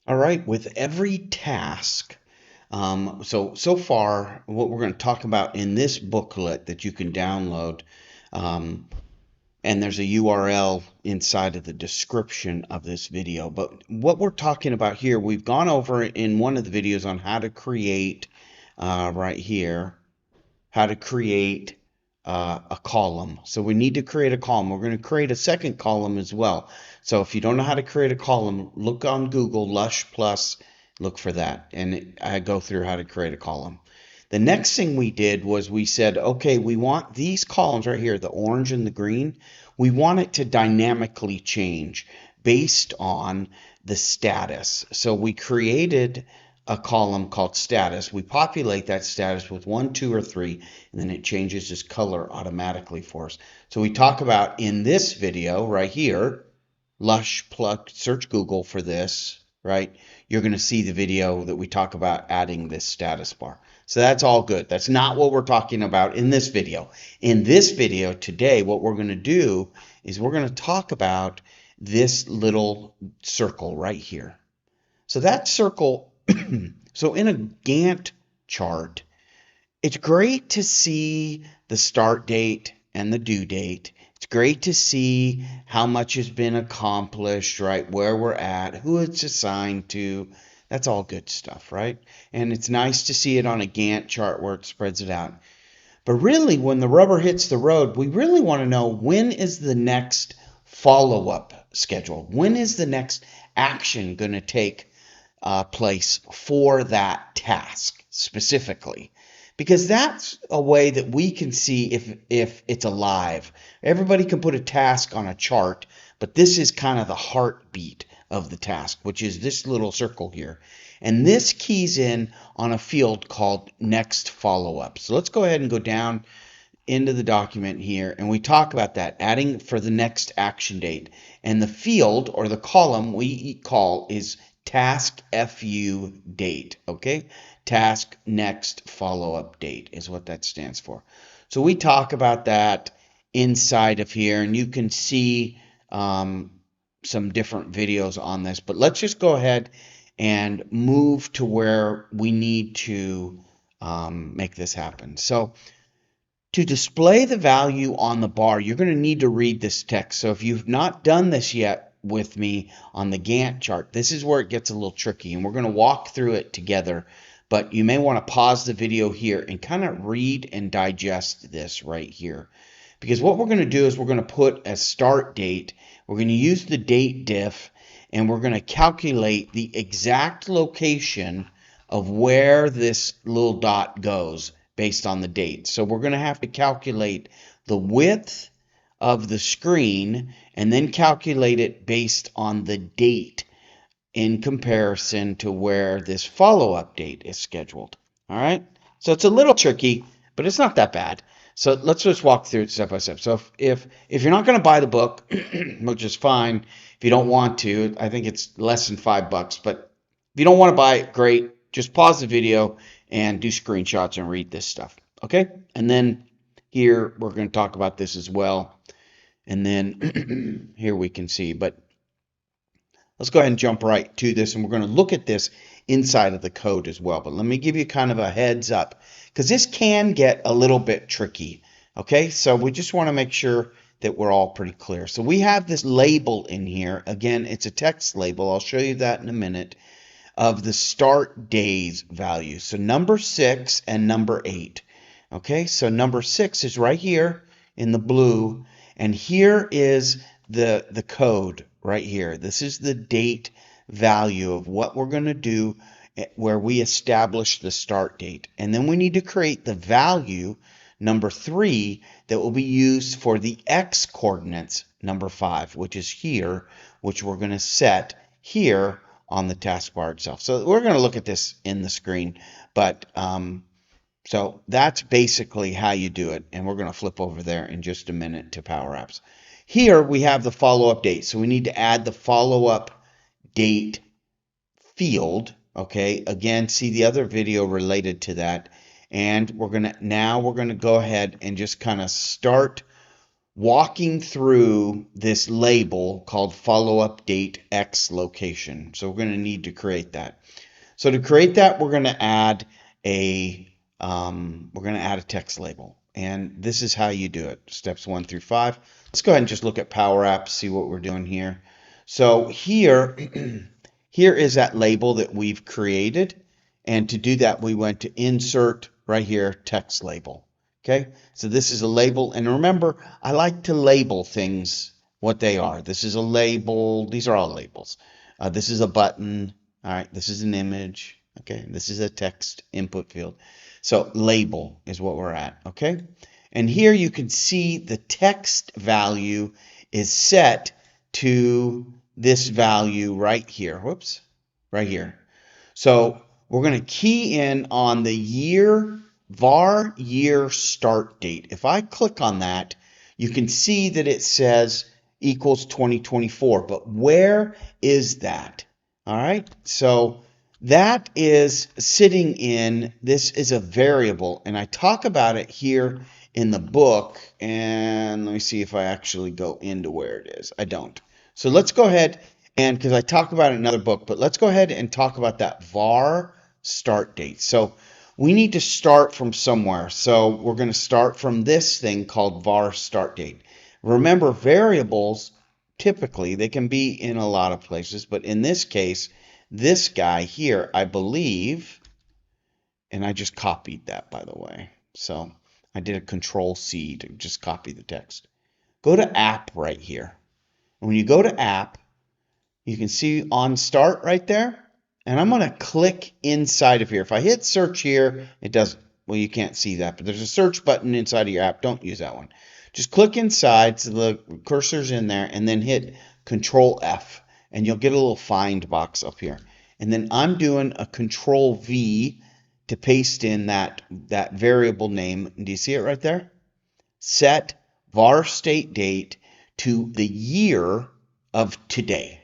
All right, with every task, so far, what we're going to talk about in this booklet that you can download, um, and there's a URL inside of the description of this video. But what we're talking about here, we've gone over in one of the videos on how to create, right here, how to create a column. So we need to create a column. We're going to create a second column as well. So if you don't know how to create a column, look on Google, Lush Plus, look for that. And I go through how to create a column. The next thing we did was we said, okay, we want these columns right here, the orange and the green, we want it to dynamically change based on the status. So we created a column called status. We populate that status with 1, 2, or 3, and then it changes its color automatically for us. So we talk about in this video right here, Lush plug, search Google for this, right? You're going to see the video that we talk about adding this status bar. So that's all good. That's not what we're talking about in this video. In this video today, what we're going to do is we're going to talk about this little circle right here. So that circle, so in a Gantt chart, it's great to see the start date and the due date. It's great to see how much has been accomplished, right? Where we're at, who it's assigned to. That's all good stuff, right? And it's nice to see it on a Gantt chart where it spreads it out. But really, when the rubber hits the road, we really want to know when is the next follow-up scheduled? When is the next action going to take place for that task specifically? Because that's a way that we can see if it's alive. Everybody can put a task on a chart, but this is kind of the heartbeat of the task, which is this little circle here. And this keys in on a field called next follow-up. So let's go ahead and go down into the document here, and we talk about that, adding for the next action date. And the field or the column we call is task FU date, okay? Task next follow-up date is what that stands for. So we talk about that inside of here, and you can see some different videos on this, but let's just go ahead and move to where we need to make this happen. So to display the value on the bar, you're going to need to read this text. So if you've not done this yet with me on the Gantt chart, this is where it gets a little tricky, and we're going to walk through it together. But you may want to pause the video here and kind of read and digest this right here. Because what we're going to do is we're going to put a start date. We're going to use the date diff, and we're going to calculate the exact location of where this little dot goes based on the date. So we're going to have to calculate the width of the screen and then calculate it based on the date in comparison to where this follow-up date is scheduled. All right? So it's a little tricky, but it's not that bad. So let's just walk through it step by step. So if you're not going to buy the book, which is fine, if you don't want to, I think it's less than $5, but if you don't want to buy it, great. Just pause the video and do screenshots and read this stuff. Okay? And then here we're going to talk about this as well. And then here we can see, but let's go ahead and jump right to this, and we're going to look at this inside of the code as well. But let me give you kind of a heads up, because this can get a little bit tricky. Okay, so we just want to make sure that we're all pretty clear. So we have this label in here. Again, it's a text label. I'll show you that in a minute, of the start days value. So number 6 and number 8. Okay, so number 6 is right here in the blue, and here is the code right here. This is the date value of what we're going to do where we establish the start date. And then we need to create the value, number 3, that will be used for the x coordinates, number 5, which is here, which we're going to set here on the taskbar itself. So we're going to look at this in the screen, but so that's basically how you do it. And we're going to flip over there in just a minute to PowerApps. Here we have the follow-up date. So we need to add the follow-up date field. Okay, again, see the other video related to that. And we're going to go ahead and just kind of start walking through this label called follow-up date X location. So we're going to need to create that. So to create that, we're going to add a text label, and this is how you do it. Steps 1 through 5. Let's go ahead and just look at PowerApps, see what we're doing here. So here, here is that label that we've created, and to do that, we went to Insert right here, Text Label. Okay, so this is a label, and remember, I like to label things what they are. This is a label. These are all labels. This is a button. All right, this is an image. Okay, this is a text input field. So label is what we're at. Okay, and here you can see the text value is set to this value right here. Whoops, right here. So we're going to key in on the year, var year start date. If I click on that, you can see that it says equals 2024. But where is that? All right, so that is sitting in, this is a variable, and I talk about it here in the book, and let me see if I actually go into where it is. I don't. So let's go ahead, and because I talk about it in another book, but let's go ahead and talk about that var start date. So we need to start from somewhere. So we're going to start from this thing called var start date. Remember, variables, typically, they can be in a lot of places, but in this case, this guy here, I believe, and I just copied that, by the way. So I did a Control-C to just copy the text. Go to App right here. And when you go to App, you can see on Start right there, and I'm going to click inside of here. If I hit Search here, it doesn't. Well, you can't see that, but there's a search button inside of your app. Don't use that one. Just click inside so the cursor's in there, and then hit Control F, and you'll get a little find box up here. And then I'm doing a Control V to paste in that variable name. Do you see it right there? Set var state date to the year of today.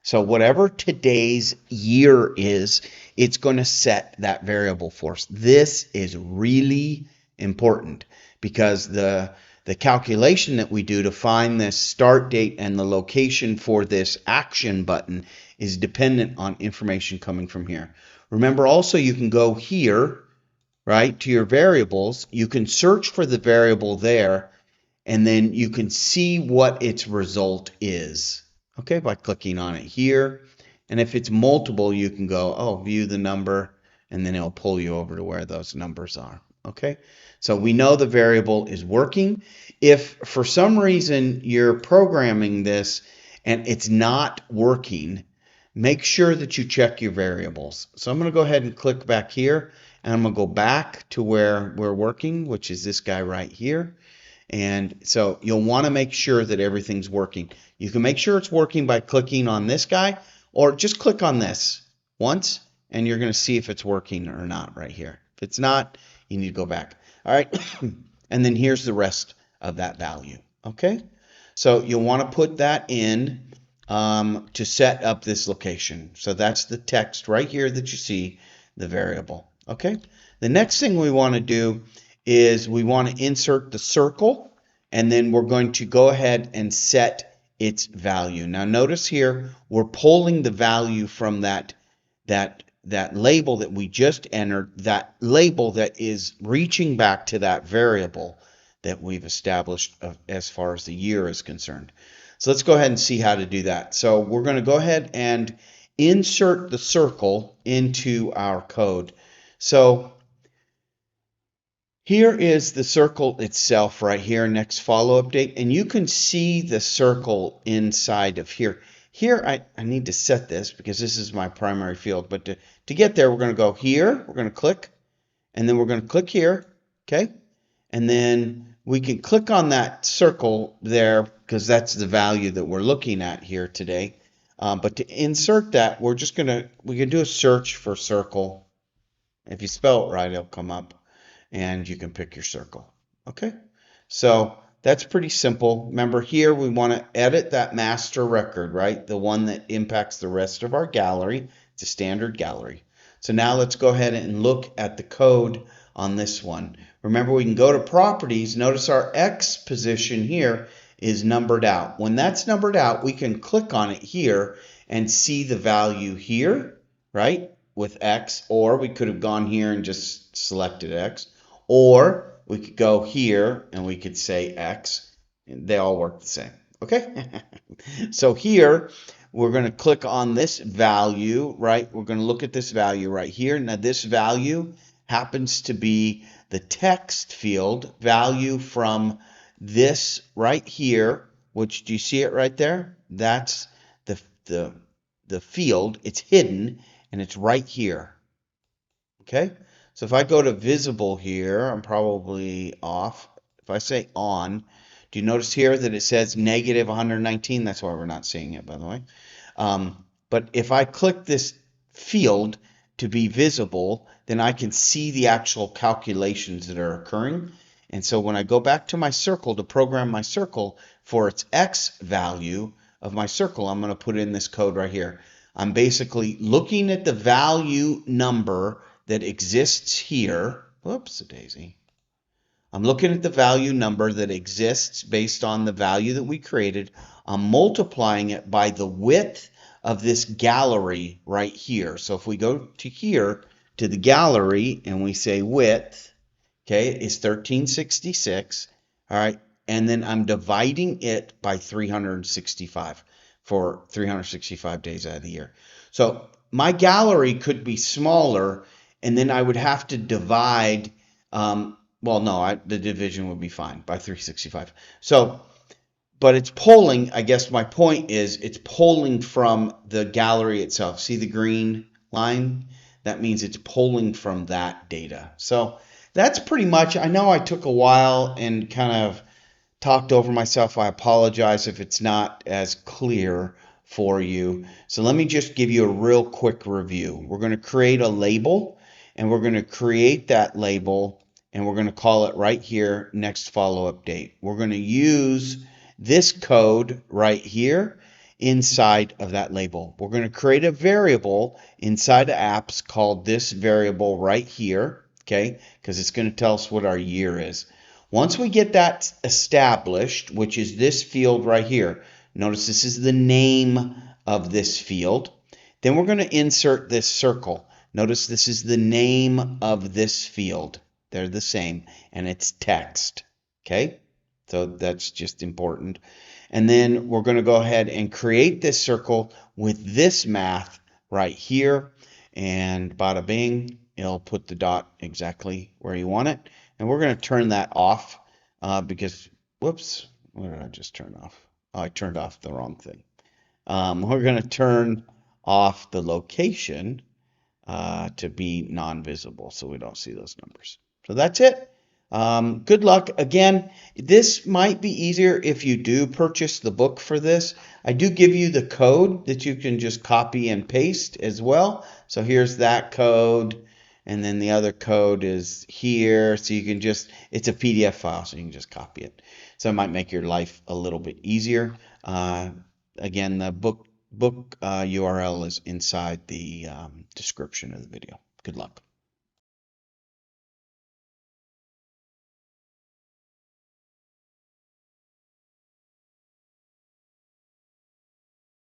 So whatever today's year is, it's going to set that variable for us. This is really important because the calculation that we do to find this start date and the location for this action button is dependent on information coming from here. Remember also, you can go here, right, to your variables. You can search for the variable there, and then you can see what its result is. Okay, by clicking on it here. And if it's multiple, you can go, oh, view the number, and then it'll pull you over to where those numbers are. Okay, so we know the variable is working. If for some reason you're programming this and it's not working, make sure that you check your variables. So I'm going to go ahead and click back here, and I'm going to go back to where we're working, which is this guy right here. And so you'll want to make sure that everything's working. You can make sure it's working by clicking on this guy, or just click on this once, and you're going to see if it's working or not right here. If it's not, you need to go back. All right, and then here's the rest of that value. Okay, so you'll want to put that in to set up this location. So that's the text right here that you see, the variable. Okay, the next thing we want to do is we want to insert the circle, and then we're going to go ahead and set its value. Now notice here we're pulling the value from that label that we just entered, that label that is reaching back to that variable that we've established as far as the year is concerned. So let's go ahead and see how to do that. So we're going to go ahead and insert the circle into our code. So here is the circle itself right here, next follow-up date, and you can see the circle inside of here. Here I need to set this because this is my primary field, but to get there, we're going to go here, we're going to click, and then we're going to click here, okay? And then we can click on that circle there because that's the value that we're looking at here today. But to insert that, we can do a search for circle. If you spell it right, it'll come up, and you can pick your circle. Okay, so that's pretty simple. Remember here we want to edit that master record, right? The one that impacts the rest of our gallery. It's a standard gallery. So now let's go ahead and look at the code on this one. Remember, we can go to properties. Notice our X position here is numbered out. When that's numbered out, we can click on it here and see the value here, right, with X, or we could have gone here and just selected X, or we could go here and we could say X. They all work the same, okay? So here, we're going to click on this value, right? We're going to look at this value right here. Now, this value happens to be the text field value from this right here, which, do you see it right there? That's the field. It's hidden, and it's right here. Okay? So if I go to visible here, I'm probably off. If I say on, do you notice here that it says negative 119? That's why we're not seeing it, by the way. But if I click this field to be visible, then I can see the actual calculations that are occurring. And so when I go back to my circle to program my circle for its X value of my circle, I'm going to put in this code right here. I'm basically looking at the value number that exists here. Whoops-a-daisy. I'm looking at the value number that exists based on the value that we created. I'm multiplying it by the width of this gallery right here. So if we go to here to the gallery and we say width, okay, is 1366, all right, and then I'm dividing it by 365 for 365 days out of the year. So my gallery could be smaller, and then I would have to divide, well, no, the division would be fine by 365. So, but it's pulling, I guess my point is, it's pulling from the gallery itself. See the green line? That means it's pulling from that data. So that's pretty much, I know I took a while and kind of talked over myself. I apologize if it's not as clear for you. So let me just give you a real quick review. We're going to create a label, and we're going to create that label, and we're going to call it right here, next follow-up date. We're going to use this code right here inside of that label. We're going to create a variable inside of apps called this variable right here, okay, because it's going to tell us what our year is. Once we get that established, which is this field right here, notice this is the name of this field, then we're going to insert this circle. Notice this is the name of this field. They're the same, and it's text, okay? So that's just important. And then we're going to go ahead and create this circle with this math right here, and bada bing, it'll put the dot exactly where you want it. And we're going to turn that off because, whoops, what did I just turn off? Oh, I turned off the wrong thing. We're going to turn off the location to be non-visible so we don't see those numbers. So that's it. Good luck. Again, this might be easier if you do purchase the book for this. I do give you the code that you can just copy and paste as well. So here's that code, and then the other code is here. So you can just, it's a PDF file, so you can just copy it. So it might make your life a little bit easier. Again, the book URL is inside the description of the video. Good luck.